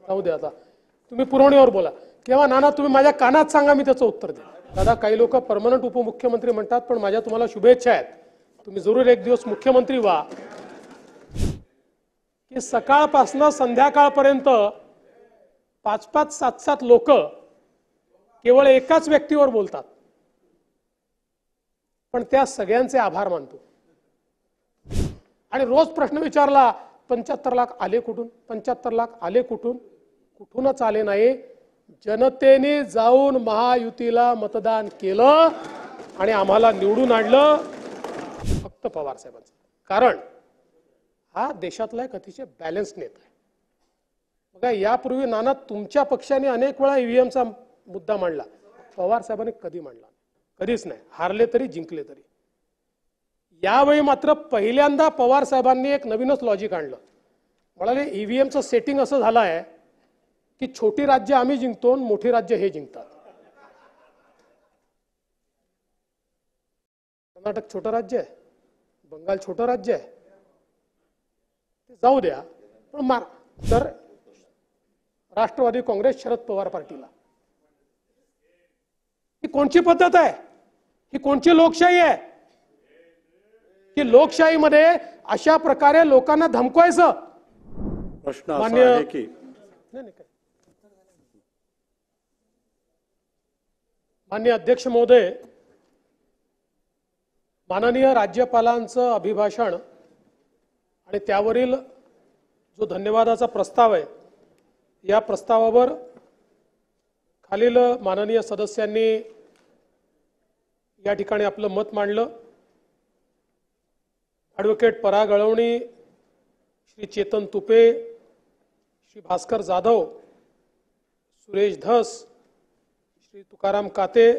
जाऊ दे आता तुम्ही पुरवणीवर बोला किंवा नाना तुम्ही माझ्या कानात सांगा मी त्याचं उत्तर देईन। दादा काही लोक परमनंट उपमुख्यमंत्री म्हणतात पण माझ्या तुम्हाला शुभेच्छा आहेत, तुम्ही जरूर एक दिवस मुख्यमंत्री व्हा की सकाळपासून संध्याकाळपर्यंत 5-5, 7-7 लोक केवळ एकाच व्यक्तीवर बोलतात पण त्या सगळ्यांचे आभार मानतो आणि रोज प्रश्न विचारला 75 लाख आले कुठून, 75 लाख आले कुठून, कुठूनच आले नाही। जनतेने जाऊन महायुतीला मतदान केलं आणि आम्हाला निवडून आणलं फक्त पवार साहेबांचं। कारण हा देशातला एक अतिशय बॅलन्स नेता आहे। बघा यापूर्वी नाना तुमच्या पक्षाने अनेक वेळा ईव्हीएमचा मुद्दा मांडला, पवार साहेबांनी कधी मांडला कधीच नाही, हारले तरी जिंकले तरी। यावेळी मात्र पहिल्यांदा पवार साहेबांनी एक नवीनच लॉजिक आणलं, म्हणाले ईव्हीएमचं सेटिंग असं झालं आहे की छोटी राज्य आम्ही जिंकतो आणि मोठी राज्य हे जिंकतात। कर्नाटक छोटं राज्य आहे, बंगाल छोटं राज्य आहे, जाऊ द्या पण तर राष्ट्रवादी काँग्रेस शरद पवार पार्टीला ही कोणची पद्धत आहे, ही कोणची लोकशाही आहे की लोकशाहीमध्ये अशा प्रकारे लोकांना धमकवायचं। प्रश्न असा आहे की माननीय अध्यक्ष महोदय, माननीय राज्यपालांचं अभिभाषण आणि त्यावरील जो धन्यवादाचा प्रस्ताव आहे या प्रस्तावावर खालील माननीय सदस्यांनी या ठिकाणी आपलं मत मांडलं। ॲडव्होकेट पराग अळवणी, श्री चेतन तुपे, श्री भास्कर जाधव, सुरेश धस, श्री तुकाराम काते,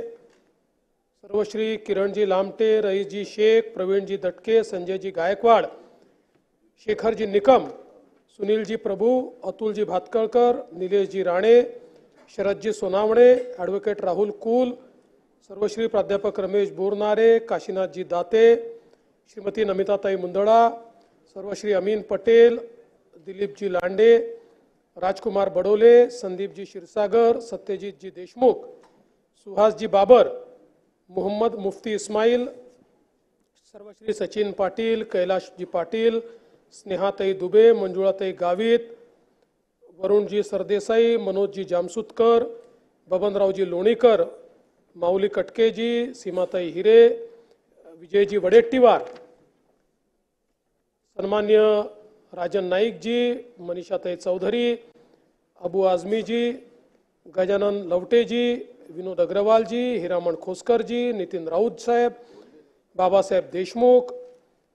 सर्वश्री किरणजी लामटे, रईसजी शेख, प्रवीणजी दटके, संजयजी गायकवाड, शेखरजी निकम, सुनीलजी प्रभू, अतुलजी भातकळकर, निलेशजी राणे, शरदजी सोनावणे, ॲडव्होकेट राहुल कुल, सर्वश्री प्राध्यापक रमेश बोरनारे, काशीनाथजी दाते, श्रीमती नमिताताई मुंदडा, सर्वश्री अमीन पटेल, दिलीपजी लांडे, राजकुमार बडोले, संदीपजी क्षीरसागर, सत्यजितजी देशमुख, सुहासजी बाबर, मोहम्मद मुफ्ती इस्माईल, सर्वश्री सचिन पाटील, कैलाशजी पाटील, स्नेहाताई दुबे, मंजुळाताई गावित, वरुणजी सरदेसाई, मनोजजी जामसुतकर, बबनरावजी लोणीकर, माऊली कटकेजी, सीमाताई हिरे, विजयजी वडेट्टीवार, सन्मान्य राजन नाईकजी, मनीषाताई चौधरी, अबू आझमीजी, गजानन लवटेजी, विनोद अग्रवालजी, हिरामण खोसकरजी, नितीन राऊत साहेब, बाबासाहेब देशमुख,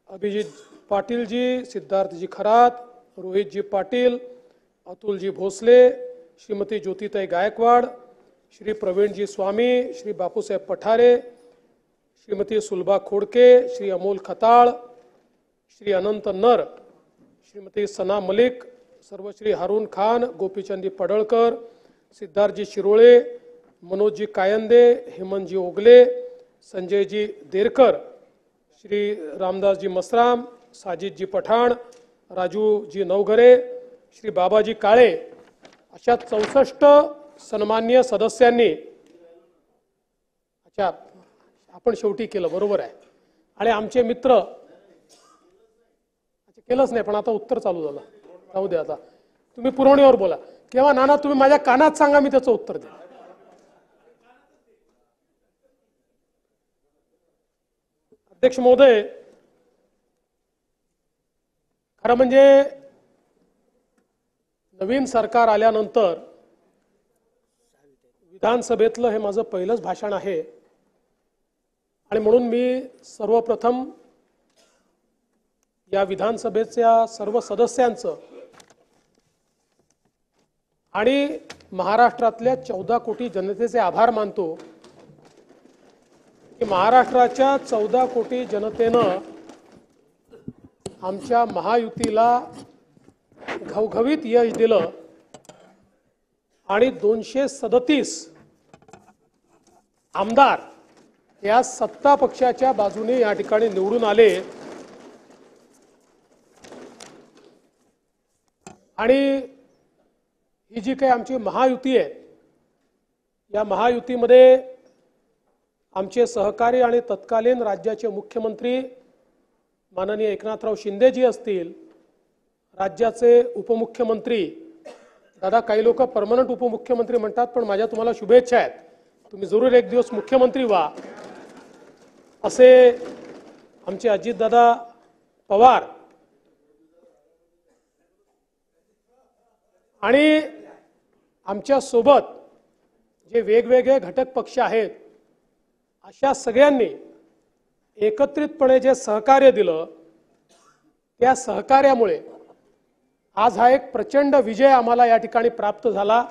अभिजित पाटीलजी, सिद्धार्थजी खरात, रोहितजी पाटील, अतुलजी भोसले, श्रीमती ज्योतिताई गायकवाड, श्री प्रवीणजी स्वामी, श्री बापूसाहेब पठारे, श्रीमती सुलभा खोडके, श्री अमोल खताळ, श्री अनंत नर, श्रीमती सना मलिक, सर्वश्री हारून खान, गोपीचंदजी पडळकर, सिद्धार्थजी शिरोळे, मनोजजी कायंदे, हेमंतजी ओगले, संजयजी देरकर, श्री रामदासजी मसराम, साजिदजी पठाण, राजूजी नवघरे, श्री बाबाजी काळे अशा 64 सन्माननीय सदस्यांनी अच्छा आपण शेवटी केलं बरोबर आहे। आणि आमचे मित्र केलंच नाही पण आता उत्तर चालू झालं, जाऊ दे आता तुम्ही पुरवणीवर बोला किंवा नाना तुम्ही माझ्या कानात सांगा मी त्याचं उत्तर देईन। अध्यक्ष महोदय, खरं म्हणजे नवीन सरकार आल्यानंतर विधानसभेतलं हे माझं पहिलंच भाषण आहे आणि म्हणून मी सर्वप्रथम या विधानसभेच्या सर्व सदस्यांचं आणि महाराष्ट्रातल्या 14 कोटी जनतेचे आभार मानतो की महाराष्ट्राच्या 14 कोटी जनतेनं आमच्या महायुतीला घवघवीत यश दिलं आणि 237 आमदार या सत्ता पक्षाच्या बाजूने या ठिकाणी निवडून आले आणि ही जी काही आमची महायुती आहे, या महायुतीमध्ये आमचे सहकारी आणि तत्कालीन राज्याचे मुख्यमंत्री माननीय एकनाथराव शिंदेजी असतील, राज्याचे उपमुख्यमंत्री, दादा काही लोक परमनंट उपमुख्यमंत्री म्हणतात, पण माझ्या तुम्हाला शुभेच्छा आहेत, तुम्ही जरूर एक दिवस मुख्यमंत्री व्हा, असे आमचे अजितदादा पवार आणि आमच्या सोबत जे वेगवेगळे घटक पक्ष आहेत, अशा सगळ्यांनी एकत्रितपणे जे सहकार्य दिलं, त्या सहकार्यामुळे आज हा एक प्रचंड विजय आम्हाला या ठिकाणी प्राप्त झाला।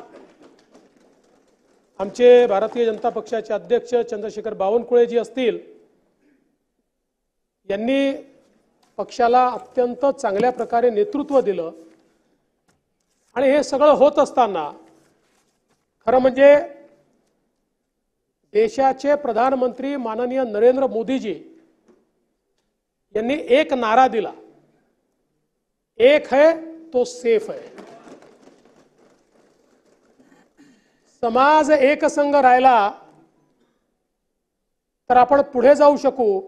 आमचे भारतीय जनता पक्षाचे अध्यक्ष चंद्रशेखर बावनकुळेजी असतील, यांनी पक्षाला अत्यंत चांगल्या प्रकारे नेतृत्व दिलं आणि हे सगळं होत असताना खरं म्हणजे देशाचे प्रधानमंत्री माननीय नरेंद्र मोदीजी यांनी एक नारा दिला, एक है तो सेफ है। समाज एकसंघ राहिला तर आपण पुढे जाऊ शकू,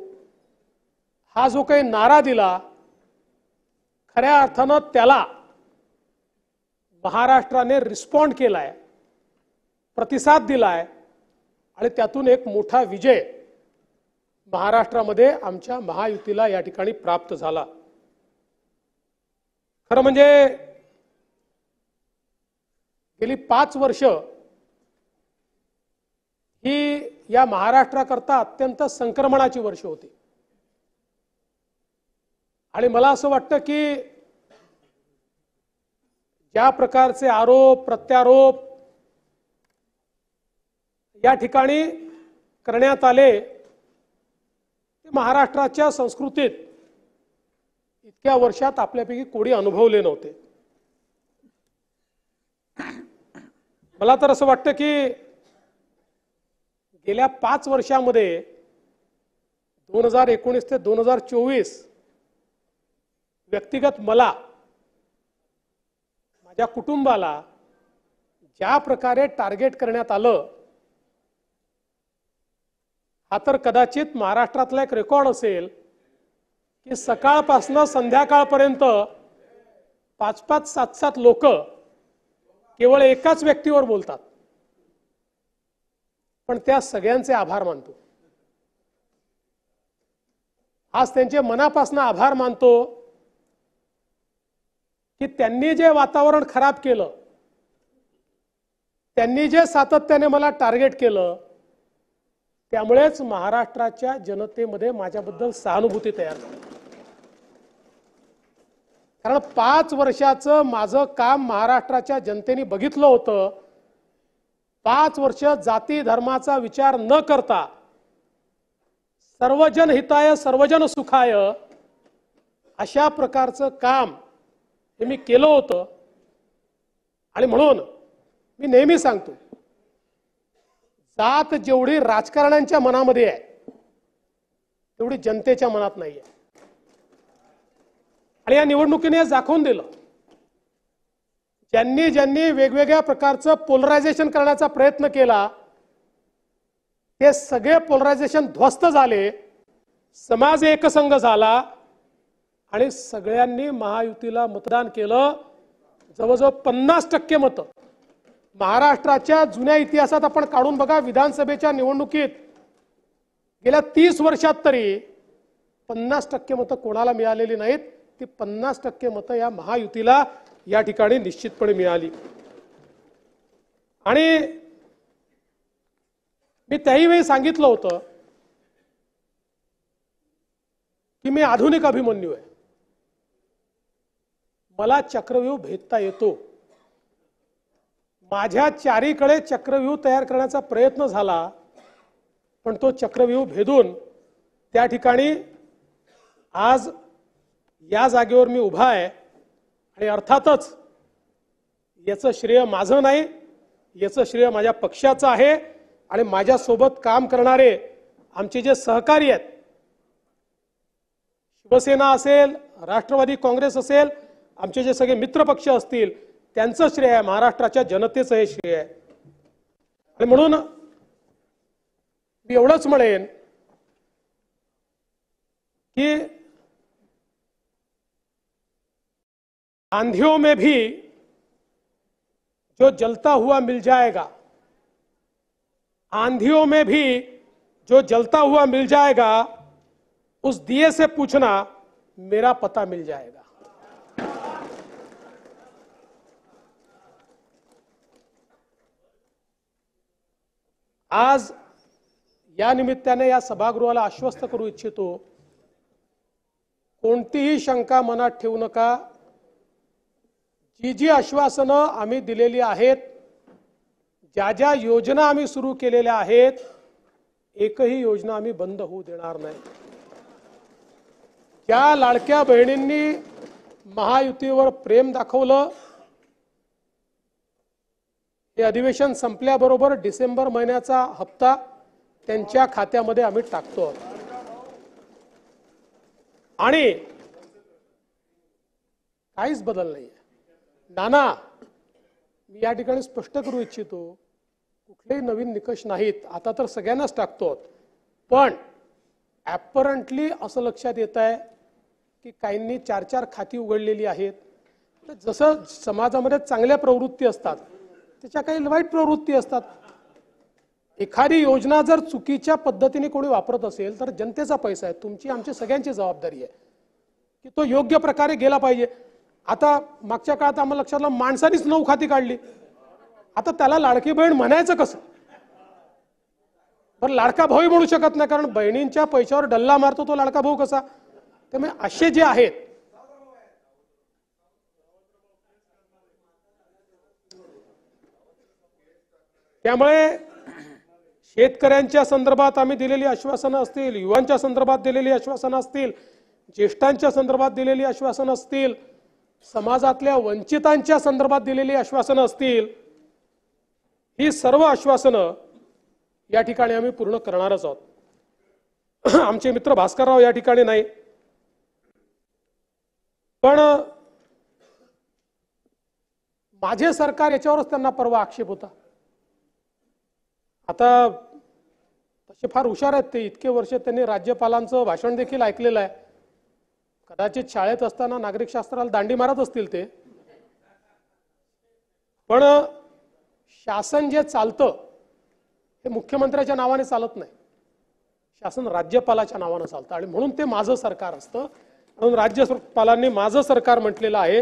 हा जो काही नारा दिला, खऱ्या अर्थानं त्याला महाराष्ट्राने रिस्पॉन्ड केलाय, प्रतिसाद दिलाय आणि त्यातून एक मोठा विजय महाराष्ट्रामध्ये आमच्या महायुतीला या ठिकाणी प्राप्त झाला। खरं म्हणजे गेली 5 वर्ष ही या महाराष्ट्राकरता अत्यंत संक्रमणाची वर्ष होती आणि मला असं वाटतं की ज्या प्रकारचे आरोप प्रत्यारोप या ठिकाणी करण्यात आले, ते महाराष्ट्राच्या संस्कृतीत इतक्या वर्षात आपल्यापैकी कोणी अनुभवले नव्हते। मला तर असं वाटतं की गेल्या 5 वर्षांमध्ये 2019 ते 2024 व्यक्तिगत मला, माझ्या कुटुंबाला ज्या प्रकारे टार्गेट करण्यात आलं, हा तर कदाचित महाराष्ट्रातला एक रेकॉर्ड असेल की सकाळपासून संध्याकाळपर्यंत 5-5, 7-7 लोक केवळ एकाच व्यक्तीवर बोलतात, पण त्या सगळ्यांचे आभार मानतो। आज त्यांचे मनापासून आभार मानतो की त्यांनी जे वातावरण खराब केलं, त्यांनी जे सातत्याने मला टार्गेट केलं, त्यामुळेच महाराष्ट्राच्या जनतेमध्ये माझ्याबद्दल सहानुभूती तयार झाली। कारण 5 वर्षाचं माझं काम महाराष्ट्राच्या जनतेने बघितलं होतं। 5 वर्ष जाती धर्माचा विचार न करता सर्वजन हिताय सर्वजन सुखाय अशा प्रकारचं काम हे मी केलं होतं आणि म्हणून मी नेहमी सांगतो, जात जेवढी राजकारण्यांच्या मनामध्ये आहे तेवढी जनतेच्या मनात नाहीये आणि या निवडणुकीने दाखवून दिलं। ज्यांनी ज्यांनी वेगवेगळ्या प्रकारचं पोलरायझेशन करण्याचा प्रयत्न केला, ते सगळे पोलरायझेशन ध्वस्त झाले, समाज एकसंघ झाला आणि सगळ्यांनी महायुतीला मतदान केलं। जवळजवळ 50% मतं महाराष्ट्राच्या जुन्या इतिहासात आपण काढून बघा, विधानसभेच्या निवडणुकीत गेल्या 30 वर्षात तरी 50% मतं कोणाला मिळालेली नाहीत, ती 50% मतं या महायुतीला या ठिकाणी निश्चितपणे मिळाली। आणि मी त्याही वेळी सांगितलं होतं की मी आधुनिक अभिमन्यू आहे, मला चक्रव्यूह भेदता येतो। माझ्या चारीकडे चक्रव्यूह तयार करण्याचा प्रयत्न झाला, पण तो चक्रव्यूह भेदून त्या ठिकाणी आज या जागेवर मी उभा आहे आणि अर्थातच याचं श्रेय माझं नाही, याचं श्रेय माझ्या पक्षाचं आहे आणि माझ्या सोबत काम करणारे आमचे जे सहकारी आहेत, शिवसेना असेल, राष्ट्रवादी काँग्रेस असेल, आमचे जे सगळे मित्रपक्ष असतील, त्यांचं श्रेय आहे, महाराष्ट्राच्या जनतेचं हे श्रेय आहे. आणि म्हणून मी एवढंच म्हणेन कि आंधियों में भी जो जलता हुआ मिल जाएगा, आंधियों में भी जो जलता हुआ मिल जाएगा, उस दिए से पूछना मेरा पता मिल जाएगा. आज या निमित्ताने या सभागृहाला आश्वस्त करू इच्छितो, कोणतीही शंका मनात ठेवू नका. जी जी आश्वासनं आम्ही दिलेली आहेत, ज्या ज्या योजना आम्ही सुरू केलेल्या आहेत, एकही योजना आम्ही बंद होऊ देणार नाही. ज्या लाडक्या बहिणींनी महायुतीवर प्रेम दाखवलं, हे अधिवेशन संपल्याबरोबर डिसेंबर महिन्याचा हप्ता त्यांच्या खात्यामध्ये आम्ही टाकतो. आणि काहीच बदल नाहीये. नाना, मी या ठिकाणी स्पष्ट करू इच्छितो, कुठलेही नवीन निकष नाहीत. आता तर सगळ्यांनाच टाकतो, पण ॲपरंटली असं लक्षात येत आहे की काहींनी 4-4 खाती उघडलेली आहेत. तर जसं समाजामध्ये चांगल्या प्रवृत्ती असतात, त्याच्या काही वाईट प्रवृत्ती असतात. एखादी योजना जर चुकीच्या पद्धतीने कोणी वापरत असेल तर जनतेचा पैसा आहे, तुमची आमची सगळ्यांची जबाबदारी आहे की तो योग्य प्रकारे गेला पाहिजे. आता मागच्या काळात आम्हाला लक्षात आलं, माणसानीच 9 खाती काढली. आता त्याला लाडकी बहीण म्हणायचं कसं? पण लाडका भाऊ म्हणू शकत नाही, कारण बहिणींच्या पैशावर डल्ला मारतो तो लाडका भाऊ कसा? त्यामुळे असे जे आहेत, त्यामुळे शेतकऱ्यांच्या संदर्भात आम्ही दिलेली आश्वासनं असतील, युवांच्या संदर्भात दिलेली आश्वासनं असतील, ज्येष्ठांच्या संदर्भात दिलेली आश्वासनं असतील, समाजातल्या वंचितांच्या संदर्भात दिलेली आश्वासनं असतील, ही सर्व आश्वासनं या ठिकाणी आम्ही पूर्ण करणारच आहोत. आमचे मित्र भास्करराव या ठिकाणी नाही, पण माझे सरकार याच्यावरच त्यांना परवा आक्षेप होता. आता तसे फार हुशार आहेत ते, इतके वर्ष त्यांनी राज्यपालांचं भाषण देखील ऐकलेलं आहे. कदाचित शाळेत असताना नागरिक शास्त्राला दांडी मारत असतील ते, पण शासन जे चालतं हे मुख्यमंत्र्याच्या नावाने चालत नाही, शासन राज्यपालाच्या नावाने चालतं. आणि म्हणून ते माझं सरकार असतं, म्हणून राज्यपालांनी माझं सरकार म्हटलेलं आहे.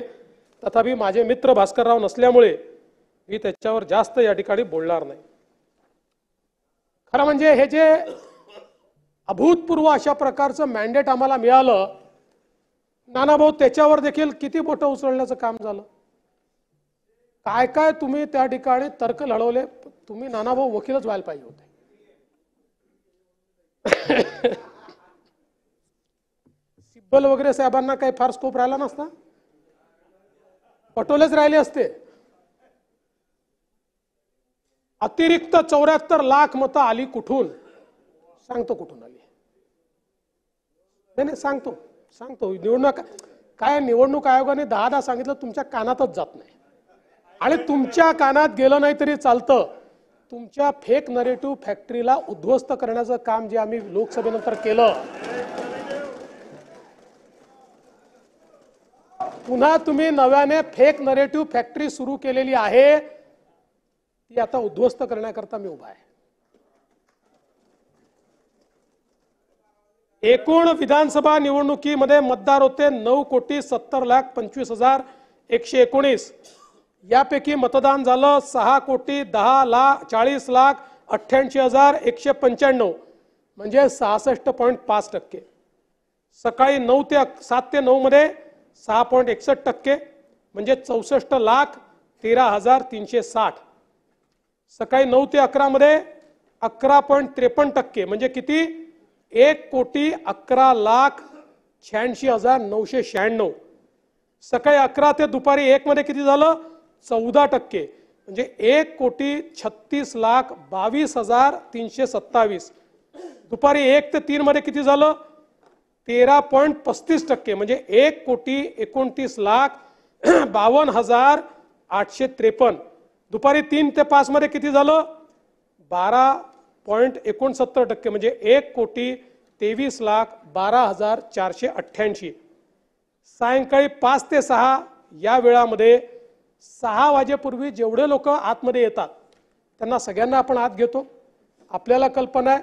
तथापि माझे मित्र भास्करराव नसल्यामुळे मी त्याच्यावर जास्त या ठिकाणी बोलणार नाही. खरं म्हणजे हे जे अभूतपूर्व अशा प्रकारचं मॅन्डेट आम्हाला मिळालं, नानाभाऊ, त्याच्यावर देखील किती बोटं उचलण्याचं काम झालं. काय काय तुम्ही त्या ठिकाणी तर्क लढवले. तुम्ही नानाभाऊ वकीलच व्हायला पाहिजे होते. सिब्बल वगैरे साहेबांना काही फार स्कोप राहिला नसता, पटोलेच राहिले असते. अतिरिक्त 74 लाख मतं आली कुठून? सांगतो कुठून आली. नाही सांगतो निवडणूक आयोगाने 10 सांगितलं, तुमच्या कानातच जात नाही. आणि तुमच्या कानात गेलं नाही तरी चालतं. तुमच्या फेक नरेटिव्ह फॅक्टरीला उद्ध्वस्त करण्याचं काम जे आम्ही लोकसभेनंतर केलं, पुन्हा तुम्ही नव्याने फेक नरेटिव्ह फॅक्टरी सुरू केलेली आहे, ती आता उद्ध्वस्त करण्याकरता मी उभा आहे. एकूण विधानसभा निवडणुकीमध्ये मतदार होते 9,70,25,119. यापैकी मतदान झालं 6,10,40,48,195, म्हणजे 66.5%. सकाळी 7 ते 9 मध्ये 6.61%, म्हणजे 64,13,360. सकाळी 9 ते 11 मध्ये 11.53%, म्हणजे किती? 1,11,86,996. सकाळी 11 ते दुपारी 1 मध्ये किती झालं? 14%, म्हणजे 1,36,22,327. दुपारी 1 ते 3 मध्ये किती झालं? 13.35%, म्हणजे 1,29,52,000 853. दुपारी 3 ते 5 मध्ये किती झालं? 12.69%, म्हणजे 1,23,12,488. सायंकाळी 5 ते 6 या वेळामध्ये 6 वाजेपूर्वी जेवढे लोक आतमध्ये येतात त्यांना सगळ्यांना आपण आत घेतो. आपल्याला कल्पना आहे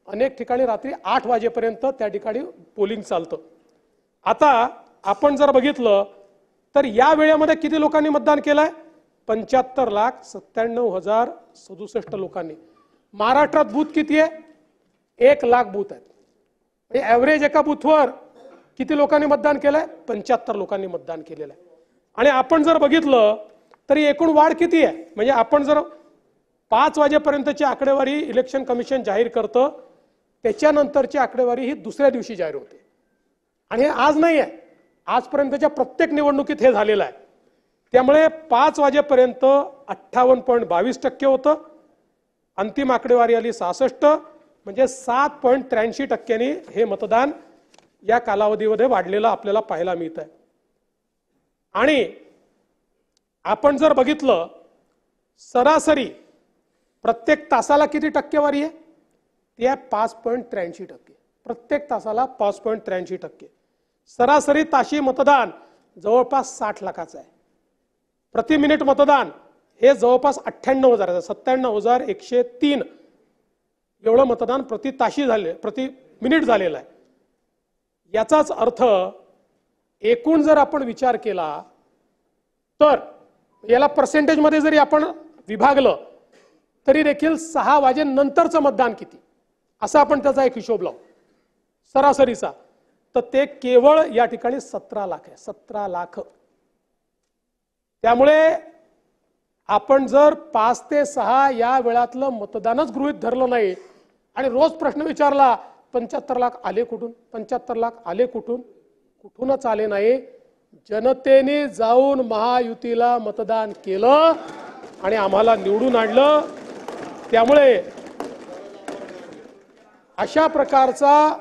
अनेक ठिकाणी रात्री 8 वाजेपर्यंत त्या ठिकाणी पोलिंग चालतं. आता आपण जर बघितलं तर या वेळेमध्ये किती लोकांनी मतदान केलंय? 75,97,067 लोकांनी. महाराष्ट्रात बूथ किती आहे? 1,00,000 बूथ आहेत. म्हणजे ॲव्हरेज एका बूथवर किती लोकांनी मतदान केलंय? 75 लोकांनी मतदान केलेलं आहे. आणि आपण जर बघितलं तरी एकूण वाढ किती आहे? म्हणजे आपण जर 5 वाजेपर्यंतची आकडेवारी इलेक्शन कमिशन जाहीर करतं, त्याच्यानंतरची आकडेवारी ही दुसऱ्या दिवशी जाहीर होते. आणि हे आज नाही आहे, आजपर्यंतच्या प्रत्येक निवडणुकीत हे झालेलं आहे. त्यामुळे 5 वाजेपर्यंत 58.22% होतं. अंतिम आकडेवारी आली 66, म्हणजे 7.83% हे मतदान या कालावधीमध्ये वाढलेलं आपल्याला पाहायला मिळत आहे. आणि आपण जर बघितलं सरासरी प्रत्येक तासाला किती टक्केवारी आहे? ती आहे 5.83%. प्रत्येक तासाला 5.83%. सरासरी ताशी मतदान जवळपास 60 लाखाचं आहे. प्रति मिनिट मतदान हे जवळपास 98,000, 97,103 एवढं मतदान प्रति ताशी झाले, प्रति मिनिट झालेलं आहे. याचाच अर्थ एकूण जर आपण विचार केला तर याला पर्सेंटेजमध्ये जरी आपण विभागलं तरी देखील 6 वाजेनंतरचं मतदान किती असं आपण त्याचा एक हिशोब लावू सरासरीचा, तर ते केवळ या ठिकाणी 17 लाख आहे. 17 लाख. त्यामुळे आपण जर 5 ते 6 या वेळातलं मतदानच गृहीत धरलं नाही आणि रोज प्रश्न विचारला 75 लाख आले कुठून, 75 लाख आले कुठून, कुठूनच आले नाही. जनतेने जाऊन महायुतीला मतदान केलं आणि आम्हाला निवडून आणलं. त्यामुळे अशा प्रकारचा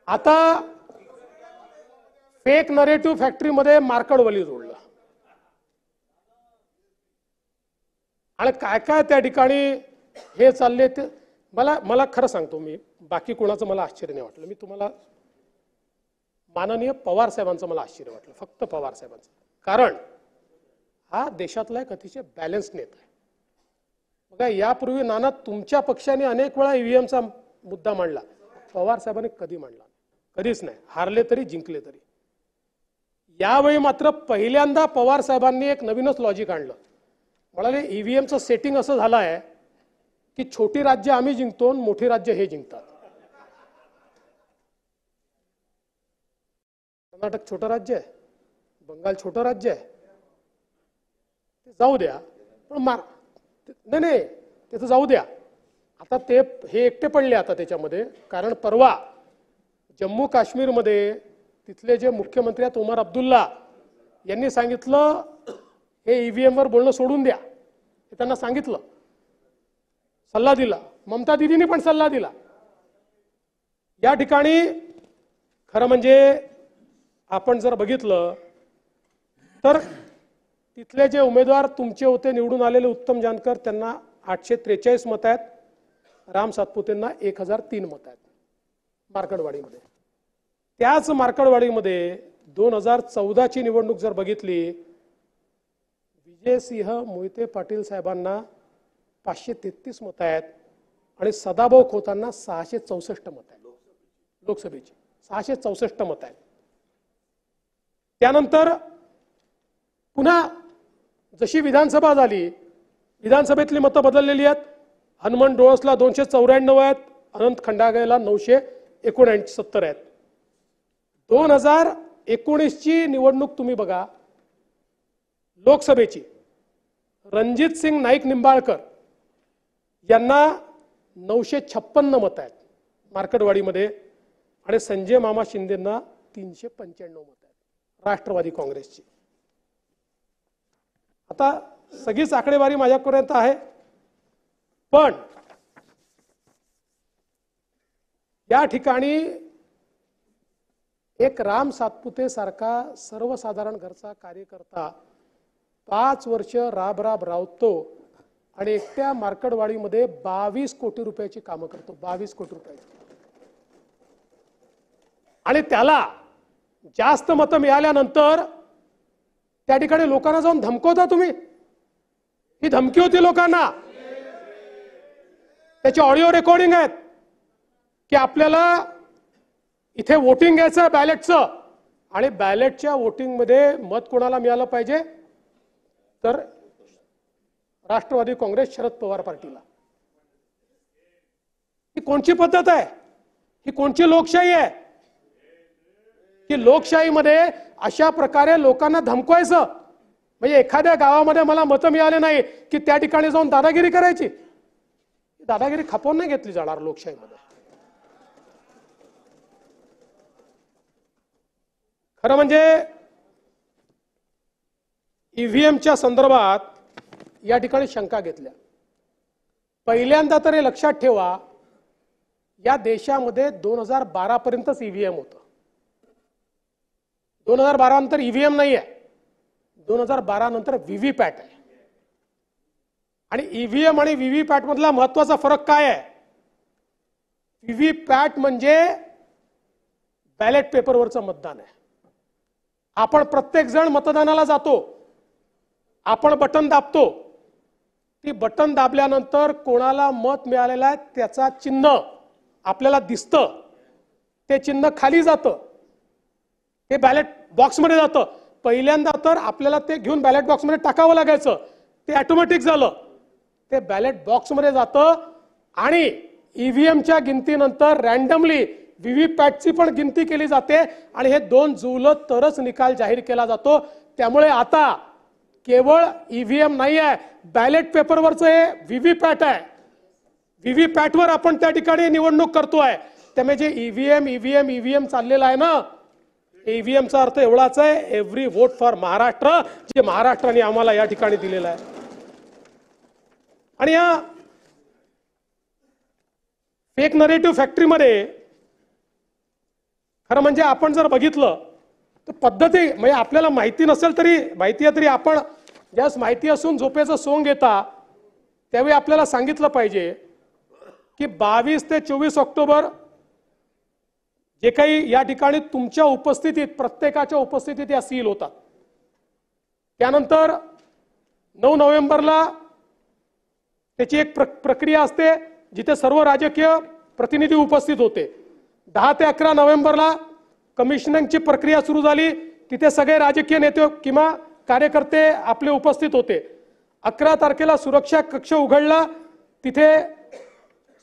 आता फेक नरेटिव्ह फॅक्टरीमध्ये मार्कडवली जोडलं आणि काय काय त्या ठिकाणी हे चालले ते मला खरं सांगतो, मी बाकी कोणाचं मला आश्चर्य नाही वाटलं. मी तुम्हाला माननीय पवार साहेबांचं मला आश्चर्य वाटलं, फक्त पवार साहेबांचं. कारण हा देशातला एक अतिशय बॅलन्स नेता आहे. बघा, यापूर्वी नाना तुमच्या पक्षाने अनेक वेळा ईव्हीएमचा मुद्दा मांडला, पवार साहेबांनी कधी मांडला? कधीच नाही. हारले तरी जिंकले तरी. यावेळी मात्र पहिल्यांदा पवार साहेबांनी एक नवीनच लॉजिक आणलं. म्हणाले ईव्हीएमचं सेटिंग असं झालं आहे की छोटी राज्य आम्ही जिंकतो, मोठी राज्य हे जिंकतात. कर्नाटक छोटं राज्य आहे, बंगाल छोटं राज्य आहे, ते जाऊ द्या. पण नाही ते तर जाऊ द्या. आता ते हे एकटे पडले आता त्याच्यामध्ये. कारण परवा जम्मू काश्मीरमध्ये तिथले जे मुख्यमंत्री आहेत उमर अब्दुल्ला यांनी सांगितलं हे ईव्हीएम वर बोलणं सोडून द्या. हे त्यांना सांगितलं, सल्ला दिला. ममता दीदींनी पण सल्ला दिला. या ठिकाणी खरं म्हणजे आपण जर बघितलं तर तिथले जे उमेदवार तुमचे होते निवडून आलेले उत्तम जानकर, त्यांना 843 मत आहेत. राम सातपुतेंना 1003 मत आहेत मार्कडवाडीमध्ये. त्याच मार्कडवाडीमध्ये 2014ची निवडणूक जर बघितली, विजयसिंह मोहिते पाटील साहेबांना 533 मत आहेत आणि सदाभाऊ खोतांना 664 मत आहेत. लोकसभेची 664 मत आहेत. त्यानंतर पुन्हा जशी विधानसभा झाली, विधानसभेतली मतं बदललेली आहेत. हनुमंत डोळसला 294 आहेत, अनंत खंडागळेला 969 आहेत. 2019ची निवडणूक तुम्ही बघा, लोकसभेची रणजित सिंग नाईक निंबाळकर यांना 956 मत आहेत मार्कडवाडीमध्ये आणि संजय मामा शिंदेंना 395 मत आहेत राष्ट्रवादी काँग्रेसची. आता सगळीच आकडेवारी माझ्यापर्यंत आहे, पण या ठिकाणी एक राम सातपुते सारखा सर्वसाधारण घरचा कार्यकर्ता 5 वर्ष राब राबतो आणि एकट्या मार्कडवाडीमध्ये 22 कोटी रुपयाची कामं करतो, 22 कोटी रुपयाची. आणि त्याला जास्त मतं मिळाल्यानंतर त्या ठिकाणी लोकांना जाऊन धमकवता तुम्ही. ही धमकी होती लोकांना. त्याची ऑडिओ रेकॉर्डिंग आहेत की आपल्याला इथे वोटिंग घ्यायचं बॅलेटचं आणि बॅलेटच्या वोटिंगमध्ये मत कोणाला मिळालं पाहिजे तर राष्ट्रवादी काँग्रेस शरद पवार पार्टीला. ही कोणची पद्धत आहे? ही कोणची लोकशाही आहे की लोकशाहीमध्ये अशा प्रकारे लोकांना धमकवायचं? म्हणजे एखाद्या गावामध्ये मला मतं मिळाले नाही की त्या ठिकाणी जाऊन दादागिरी करायची. दादागिरी खपवून नाही घेतली जाणार लोकशाहीमध्ये. खरं म्हणजे ईव्हीएमच्या संदर्भात या ठिकाणी शंका घेतल्या. पहिल्यांदा तर हे लक्षात ठेवा, या देशामध्ये 2012 पर्यंतच ईव्हीएम होतं. 2012 नंतर ईव्हीएम नाही आहे, 2012 नंतर व्हीव्हीपॅट आहे. आणि ईव्हीएम आणि व्हीव्हीपॅट मधला महत्वाचा फरक काय आहे? व्हीव्हीपॅट म्हणजे बॅलेट पेपरवरचं मतदान आहे. आपण प्रत्येक जण मतदानाला जातो, आपण बटन दाबतो. ती बटन दाबल्यानंतर कोणाला मत मिळालेलं आहे त्याचा चिन्ह आपल्याला दिसतं. ते चिन्ह खाली जातं, ते बॅलेट बॉक्समध्ये जातं. पहिल्यांदा तर आपल्याला ते घेऊन बॅलेट बॉक्समध्ये टाकावं लागायचं. ते ऑटोमॅटिक झालं, ते बॅलेट बॉक्समध्ये जातं. आणि ईव्हीएमच्या गिनतीनंतर रॅन्डमली व्हीव्हीपॅटची पण गिनती केली जाते आणि हे दोन जुळलं तरच निकाल जाहीर केला जातो. त्यामुळे आता केवळ ईव्हीएम नाही आहे, बॅलेट पेपरवरचं हे व्हीव्हीपॅट आहे. व्हीव्हीपॅटवर आपण त्या ठिकाणी निवडणूक करतोय. त्यामुळे जे ईव्हीएम चाललेलं आहे ना, ईव्हीएमचा अर्थ एवढाच आहे, एव्हरी वोट फॉर महाराष्ट्र, जे महाराष्ट्राने आम्हाला या ठिकाणी दिलेलं आहे. आणि या फेक नरेटिव्ह फॅक्टरीमध्ये खरं म्हणजे आपण जर बघितलं तर पद्धती म्हणजे आपल्याला माहिती नसेल तरी माहिती आहे, तरी आपण ज्यास माहिती असून झोपेचं सोंग घेता त्यावेळी आपल्याला सांगितलं पाहिजे की 22 ते 24 ऑक्टोबर जे काही या ठिकाणी तुमच्या उपस्थितीत प्रत्येकाच्या उपस्थितीत या सील होतात. त्यानंतर 9 नोव्हेंबरला त्याची एक प्रक्रिया असते जिथे सर्व राजकीय प्रतिनिधी उपस्थित होते. 10 ते 11 नोव्हेंबरला कमिशनिंगची प्रक्रिया सुरू झाली, तिथे सगळे राजकीय नेते किंवा कार्यकर्ते आपले उपस्थित होते. 11 तारखेला सुरक्षा कक्ष उघडला, तिथे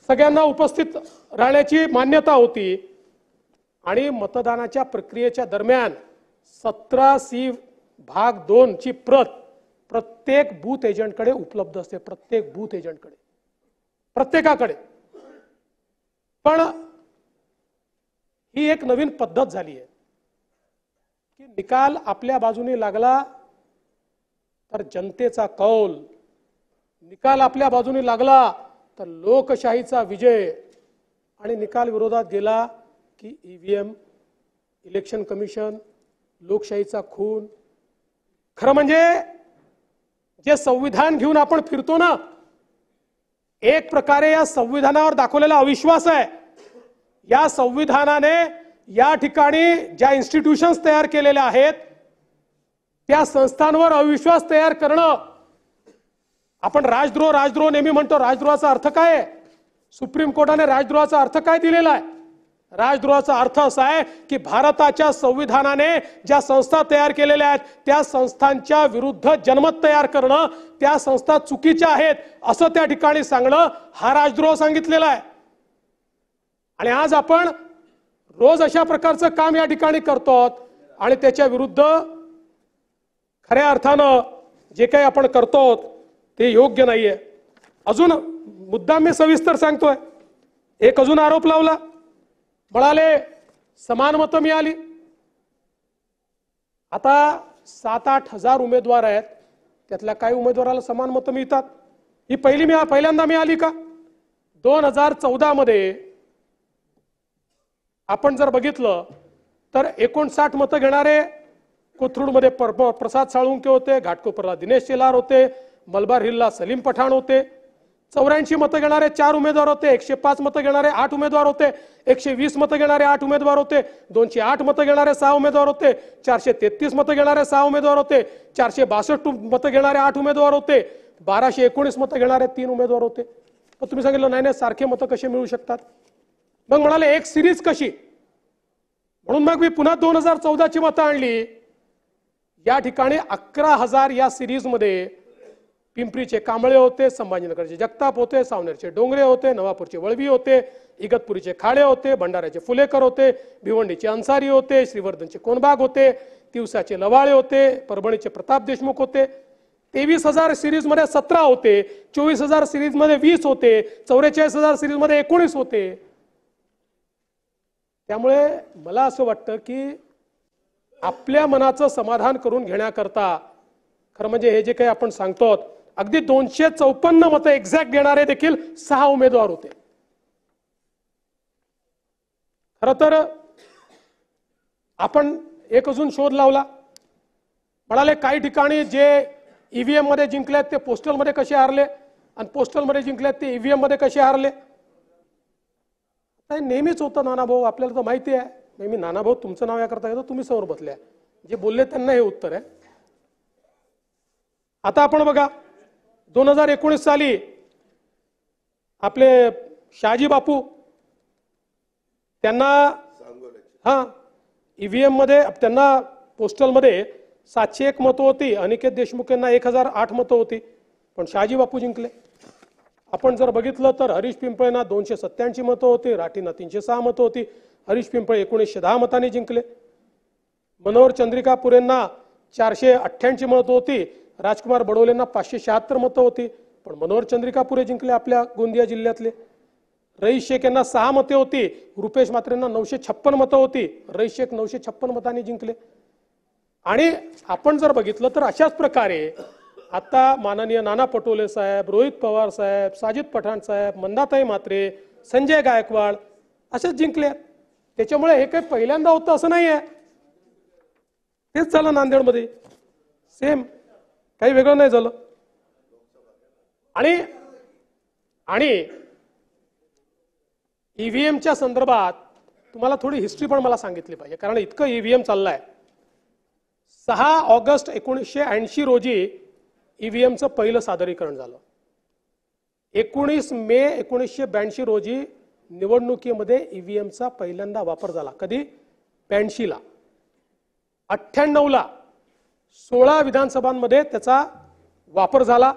सगळ्यांना उपस्थित राहण्याची मान्यता होती. आणि मतदानाच्या प्रक्रियेच्या दरम्यान 17C भाग 2 ची प्रत प्रत्येक बूथ एजंटकडे उपलब्ध असते, प्रत्येक बूथ एजंटकडे, प्रत्येकाकडे. पण ही एक नवीन पद्धत झाली आहे की निकाल आपल्या बाजूने लागला तर जनतेचा कौल, निकाल आपल्या बाजूने लागला तर लोकशाहीचा विजय, आणि निकाल विरोधात गेला की ईव्हीएम, इलेक्शन कमिशन, लोकशाहीचा खून. खरं म्हणजे जे संविधान घेऊन आपण फिरतो ना, एक प्रकारे या संविधानावर दाखवलेला अविश्वास आहे. या संविधानाने या ठिकाणी ज्या इन्स्टिट्यूशन्स तयार केलेल्या आहेत त्या संस्थांवर अविश्वास तयार करणं. आपण राजद्रोह नेहमी म्हणतो. राजद्रोहाचा अर्थ काय आहे? सुप्रीम कोर्टाने राजद्रोहाचा अर्थ काय दिलेला आहे? राजद्रोहाचा अर्थ असा आहे की भारताच्या संविधानाने ज्या संस्था तयार केलेल्या आहेत त्या संस्थांच्या विरुद्ध जनमत तयार करणं, त्या संस्था चुकीच्या आहेत असं त्या ठिकाणी सांगणं, हा राजद्रोह सांगितलेला आहे. आणि आज आपण रोज अशा प्रकारचं काम या ठिकाणी करतो आणि त्याच्या विरुद्ध खऱ्या अर्थानं जे काही आपण करतो ते योग्य नाहीये. अजून मुद्दा मी सविस्तर सांगतोय. एक अजून आरोप लावला, म्हणाले समान मतं मिळाली. आता 7-8 हजार उमेदवार आहेत, त्यातल्या काही उमेदवाराला समान मतं मिळतात. ही पहिल्यांदा मिळाली का? 2014 मध्ये आपण जर बघितलं तर 59 मतं घेणारे कोथरूडमध्ये प्रसाद साळुंके होते, घाटकोपरला दिनेश शेलार होते, मलबार हिलला सलीम पठाण होते. 84 मतं घेणारे 4 उमेदवार होते, 105 मतं घेणारे 8 उमेदवार होते, 120 मतं घेणारे 8 उमेदवार होते, 208 मतं घेणारे 6 उमेदवार होते, 433 मतं घेणारे 6 उमेदवार होते, 462 मतं घेणारे 8 उमेदवार होते, 1219 मतं घेणारे 3 उमेदवार होते. पण तुम्ही सांगितलं नाही नाही सारखे मतं कसे मिळू शकतात. मग म्हणाले एक सिरीज कशी, म्हणून मग मी पुन्हा 2014ची मतं आणली. या ठिकाणी 11,000 या सिरीज मध्ये पिंपरीचे कांबळे होते, संभाजीनगरचे जगताप होते, सावनेरचे डोंगरे होते, नवापूरचे वळवी होते, इगतपुरीचे खाडे होते, भंडाऱ्याचे फुलेकर होते, भिवंडीचे अन्सारी होते, श्रीवर्धनचे कोनबाग होते, तिवसाचे लवाळे होते, परभणीचे प्रताप देशमुख होते. 23,000 सिरीज मध्ये 17 होते, 24,000 सिरीज मध्ये 20 होते, 44,000 सिरीज मध्ये 19 होते. त्यामुळे मला असं वाटतं की आपल्या मनाचं समाधान करून घेण्याकरता खरं म्हणजे हे जे काही आपण सांगतो अगदी 254 मतं एक्झॅक्ट घेणारे देखील 6 उमेदवार होते. खरं तर आपण एक अजून शोध लावला. म्हणाले काही ठिकाणी जे ईव्हीएम मध्ये जिंकलेत ते पोस्टल मध्ये कसे हारले आणि पोस्टल मध्ये जिंकलेत ते ईव्हीएम मध्ये कसे हारले. नेहमीच होतं नानाभाऊ, आपल्याला तर माहिती आहे. नेहमी नानाभाऊ तुमचं नाव याकरता घेतो, तुम्ही समोर बसले, जे बोलले त्यांना हे उत्तर आहे. आता आपण बघा 2019 साली आपले शहाजी बापू त्यांना ईव्हीएम मध्ये त्यांना पोस्टल मध्ये 701 मतं होती, अनिकेत देशमुख यांना 1008 मतं होती, पण शहाजी बापू जिंकले. आपण जर बघितलं तर हरीश पिंपळेंना 287 मतं होती, राठींना 306 मतं होती, हरीश पिंपळे 1910 मतांनी जिंकले. मनोहर चंद्रिकापुरेंना 488 मतं होती, राजकुमार बडोलेंना 576 मतं होती, पण मनोहर चंद्रिकापुरे जिंकले आपल्या गोंदिया जिल्ह्यातले. रईस शेख यांना 6 मते होती, रुपेश म्हात्रेंना 956 मतं होती, रईस शेख 956 मतांनी जिंकले. आणि आपण जर बघितलं तर अशाच प्रकारे आता माननीय नाना पटोले साहेब, रोहित पवार साहेब, साजिद पठाण साहेब, मंदाताई म्हात्रे, संजय गायकवाड असेच जिंकले. त्याच्यामुळे हे काही पहिल्यांदा होतं असं नाही आहे. तेच झालं नांदेडमध्ये, सेम, काही वेगळं नाही झालं. आणि ईव्हीएमच्या संदर्भात तुम्हाला थोडी हिस्ट्री पण मला सांगितली पाहिजे, कारण इतकं ईव्हीएम चाललंय. 6 ऑगस्ट 1980 रोजी ईव्हीएमचं पहिलं सादरीकरण झालं. 19 मे 1982 रोजी निवडणुकीमध्ये ईव्हीएमचा पहिल्यांदा वापर झाला. कधी? 82 ला. 98 ला 16 विधानसभांमध्ये त्याचा वापर झाला.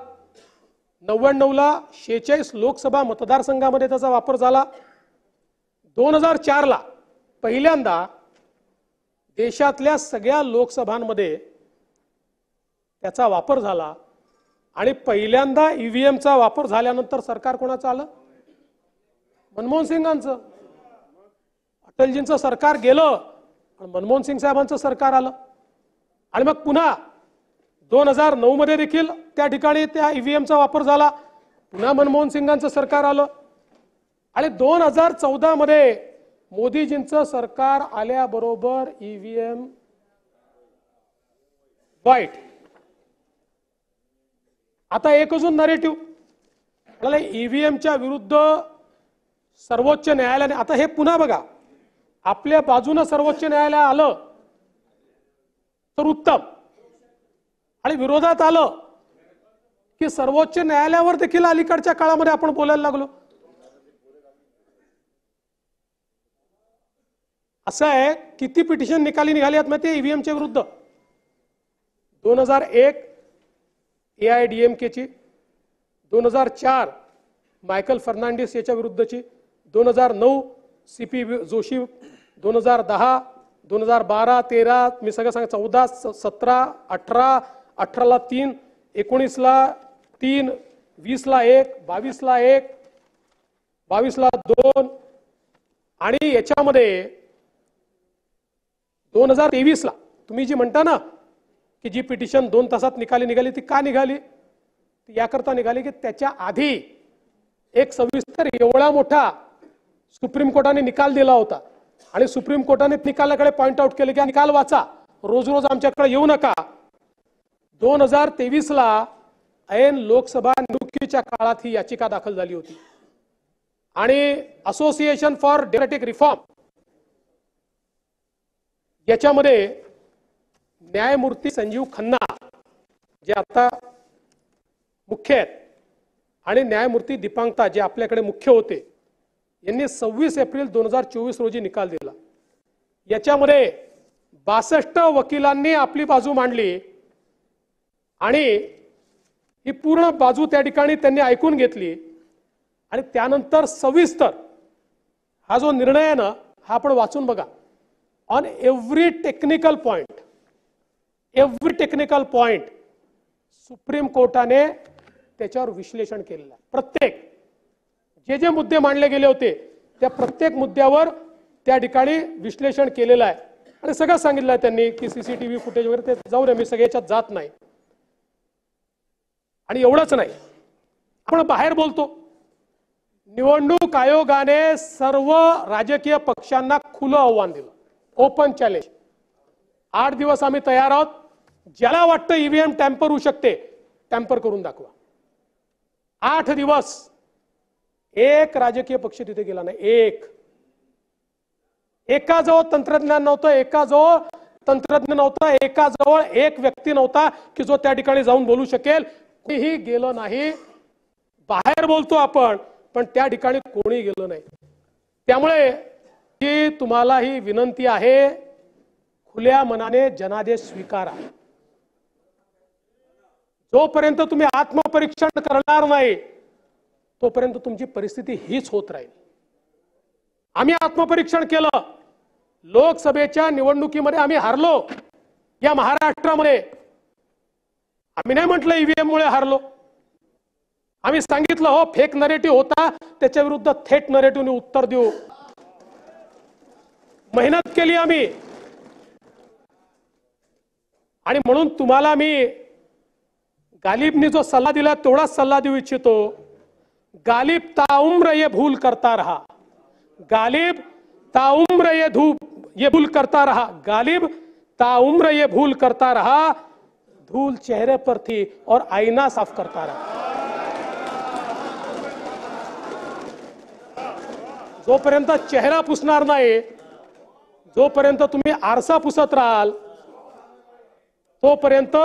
99 ला 46 लोकसभा मतदारसंघामध्ये त्याचा वापर झाला. 2004 ला पहिल्यांदा देशातल्या सगळ्या लोकसभांमध्ये त्याचा वापर झाला. आणि पहिल्यांदा ईव्हीएमचा वापर झाल्यानंतर सरकार कोणाचं आलं? मनमोहन सिंगांचं. अटलजींचं सरकार गेलं आणि मनमोहन सिंग साहेबांचं सरकार आलं. आणि मग पुन्हा 2009 मध्ये देखील त्या ठिकाणी त्या ईव्हीएमचा वापर झाला. पुन्हा मनमोहन सिंगांचं सरकार आलं. आणि 2014 मध्ये मोदीजींचं सरकार आल्याबरोबर ईव्हीएम वाईट. आता एक अजून नरेटिव्ह ईव्हीएमच्या विरुद्ध सर्वोच्च न्यायालयाने, आता हे पुन्हा बघा, आपल्या बाजूने सर्वोच्च न्यायालय आलं तर उत्तम, आणि विरोधात आलं की सर्वोच्च न्यायालयावर देखील अलीकडच्या काळामध्ये आपण बोलायला लागलो. असं आहे, किती पिटिशन निघाली आहेत माहिती ईव्हीएमच्या विरुद्ध? 2001 AIADMK ची, 2004 मायकल फर्नांडिस याच्या विरुद्धची, 2009 CP जोशी, 2010, 2012, 13, मी सगळं सांग, 14, 17, 18, 18 ला 3, 19 ला 3, 20 ला 1, 22 ला 1, 22 ला 2, आणि याच्यामध्ये 2023 ला तुम्ही जी म्हणता ना की जी पिटिशन 2 तासात निघाली, ती का निघाली? याकरता निघाली की त्याच्या आधी एक सविस्तर एवढा मोठा सुप्रीम कोर्टाने निकाल दिला होता आणि सुप्रीम कोर्टाने निकालाकडे पॉइंट आउट केले की निकाल वाचा, रोज रोज आमच्याकडे येऊ नका. 2023 ला ऐन लोकसभा निवडणुकीच्या काळात ही याचिका दाखल झाली होती आणि असोसिएशन फॉर डेमोक्रेटिक रिफॉर्म याच्यामध्ये न्यायमूर्ती संजीव खन्ना जे आता मुख्य आहेत आणि न्यायमूर्ती दीपांकता जे आपल्याकडे मुख्य होते यांनी 26 एप्रिल 2024 रोजी निकाल दिला. याच्यामध्ये 62 वकिलांनी आपली बाजू मांडली आणि ही पूर्ण बाजू त्या ठिकाणी त्यांनी ऐकून घेतली आणि त्यानंतर सविस्तर हा जो निर्णय आहे ना हा आपण वाचून बघा. On every technical point supreme कोर्टाने त्याच्यावर विश्लेषण केलेलं आहे. प्रत्येक जे जे मुद्दे मांडले गेले होते त्या प्रत्येक मुद्द्यावर त्या ठिकाणी विश्लेषण केलेलं आहे आणि सगळं सांगितलं आहे त्यांनी की सीसीटीव्ही फुटेज वगैरे ते जाऊ नये, मी सगळ्याच्यात जात नाही. आणि एवढंच नाही, आपण बाहेर बोलतो. निवडणूक आयोगाने सर्व राजकीय पक्षांना खुलं आव्हान दिलं, ओपन चॅलेंज. 8 दिवस आम्ही तयार आहोत, ज्याला वाटतं ईव्हीएम टॅम्पर होऊ शकते टॅम्पर करून दाखवा. 8 दिवस एक राजकीय पक्ष तिथे गेला नाही. एकाजवळ तंत्रज्ञान नव्हतं, एकाजवळ तंत्रज्ञ नव्हतं, एकाजवळ एक व्यक्ती नव्हता की जो त्या ठिकाणी जाऊन बोलू शकेल. कोणीही गेलं नाही. बाहेर बोलतो आपण पण त्या ठिकाणी कोणी गेलं नाही. त्यामुळे की तुम्हाला ही विनंती आहे, खुल्या मनाने जनादेश स्वीकारा. जोपर्यंत तुम्ही आत्मपरीक्षण करणार नाही तोपर्यंत तुमची परिस्थिती हीच होत राहील. आम्ही आत्मपरीक्षण केलं. लोकसभेच्या निवडणुकीमध्ये आम्ही हारलो. या महाराष्ट्रामध्ये आम्ही नाही म्हटलं ईव्हीएम मुळे हारलो. आम्ही सांगितलं हो फेक नरेटिव्ह होता, त्याच्या विरुद्ध थेट नरेटिव्हने उत्तर देऊ. मेहनत केली आम्ही आणि म्हणून तुम्हाला मी गालिबनी जो सल्ला दिला तेवढाच सल्ला देऊ इच्छितो. गालिब ताउम्र ये भूल करता रहा, गालिब ताउम्र ये भूल करता रहा, गालिब ताउम्र ये भूल करता रहा. धूल चेहरे पर थी और आईना साफ करता रहा. जोपर्यंत चेहरा पुसणार नाही, जोपर्यंत तुम्ही आरसा पुसत राहाल तोपर्यंत